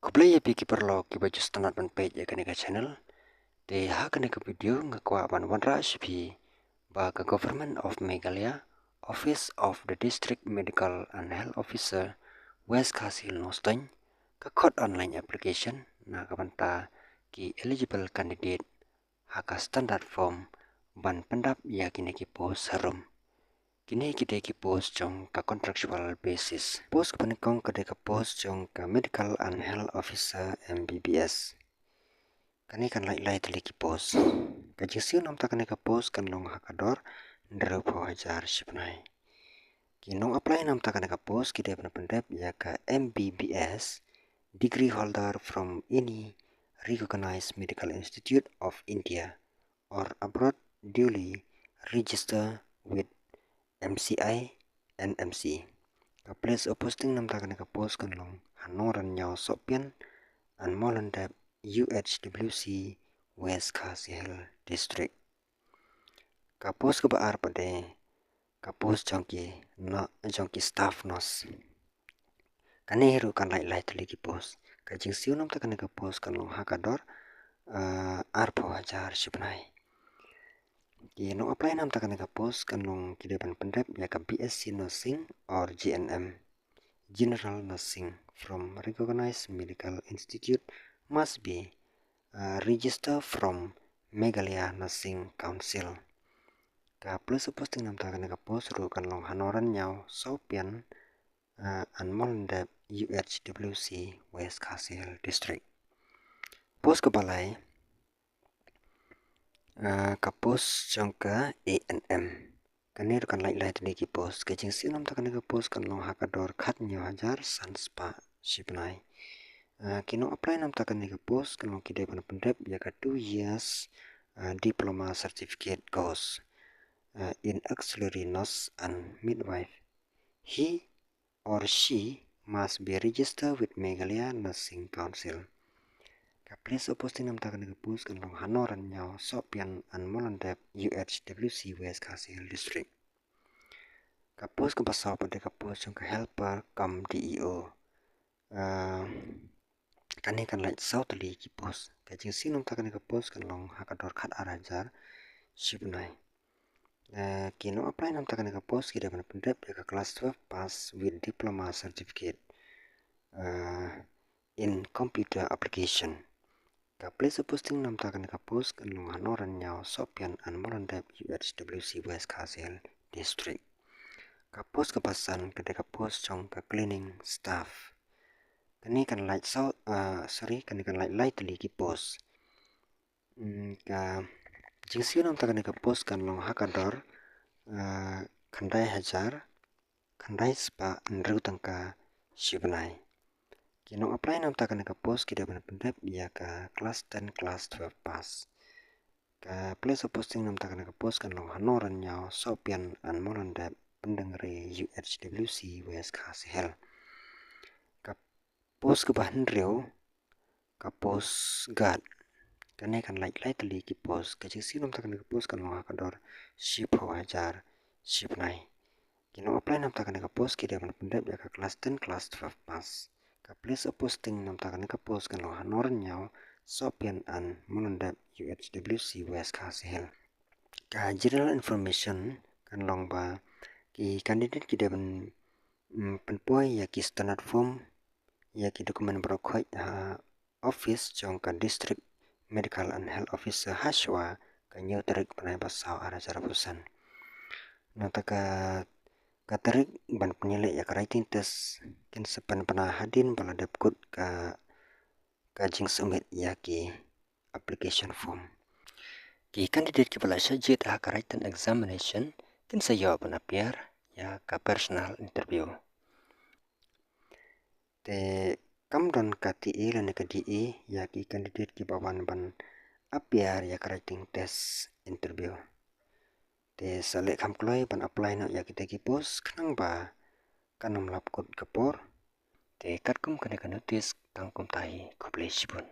Kuplay piki perlo ki baju standard ban page ya kaneka channel te ha kaneka video ngakwa ban wanra shpi ba ka Government of Meghalaya Office of the District Medical and Health Officer West Kasil Nostany ka code online application na kabanta ki eligible candidate haka standard form ban pendap ya kineki post harum kini kita ki post jong ka contractual basis post kepanikong ka post jong ka medical and health officer MBBS kani kan lai tali ki post ka jisiu nam ta ka post kan long hakador ndero po hajar shipnai kinong apply nam ta ka post kita pendap ya ka MBBS degree holder from any recognized medical institute of India or abroad duly register with MCI and MC. Ka place of posting nam ta ka post kan long hanoran nyao sopian and Molendap UHWC West Kasihel District. Ka post ka baar pade ka post jongki staff nos. Kani hiru kan lai tali ki post. Ka jingsiu nam ta ka post kan long hakador arpo hajar shipnai. No apply nam ta ka post kan long kidepan pendap ya ka BSc Nursing or GNM General Nursing from recognized medical institute must be registered from Meghalaya Nursing Council. Ka plus posting nam ta ka post ru kan long hanoran nyao sopian an Molendap UHWC West Kasihel District. Post ke balai ka post jongka ANM kanir kan lai tadi ki post ka jing sinam ta ka post kan long hakador khat nyo hajar sanspa shipnai kino apply nam ta ka post kan long kide pan pendep ya ka 2 years diploma certificate course in auxiliary nurse and midwife. He or she must be registered with Meghalaya Nursing Council. Ka place of posting nam ta ka post kan long hanoran nyao sopian and Molendap UHWC West Kasihel District. Ka post ka pasau pada ka post jong ka helper kam DEO. Kani kan lai sau tali ki post ka jing sinum ta ka post kan long hakador khat arajar shipnai. Kino apply nam ta ka post kita pan pendep ya ka class 12 pass with diploma certificate in computer application. Ka place of posting nam ta ka post kan long hanoran nyao sopian and Molendap UHWC West Kasihel District. Ka post ka pasan ka post jong ka cleaning staff. Kani kan lai kani kan lai tali ki post. Ka jingsiu nam ta ka post kan long hakador khandai hajar khandai spa ndru tangka shibnai. Kino apply nam ta ka post kita ban pendep ya ka class 10 class 12 pass. Ka place of posting nam ta ka post kan long hanoran nyao sopian and Molendap pendengre UHWC West Kasihel. Ka post ke bahan reu ka post guard kane kan lai tali ki post ka jing sinum ta ka post kan long hakador ship ho hajar shipnai. Kino apply nam ta ka post kita ban pendep ya ka class 10 class 12 pass. Ka place of posting nam ta ka post kan long hanoran nyao sopian and Molendap UHWC West Kasihel. Ka general information kan long ba ki candidate kita ban penpoi ya ki standard form ya ki dokumen brokhoi office jong ka district medical and health officer haswa ka nyu tarik panai basau arajar pusan. Nata ka tarik ban penyelek ya ka writing test kin sepan pana hadin bala dapkut ka jing submit ya ki application form. Ki candidate ki bala syajit ka written examination kin sayo penapiar ya ka personal interview. Te kam don ka TE lan ka DE ya ki candidate ki bawan ban apiar ya ka writing test interview. Te sale kam kloi ban apply na ya kita ki post kanang ba kanam lapkut kapor te katkum kana notice tangkum tahi kuplay shibun.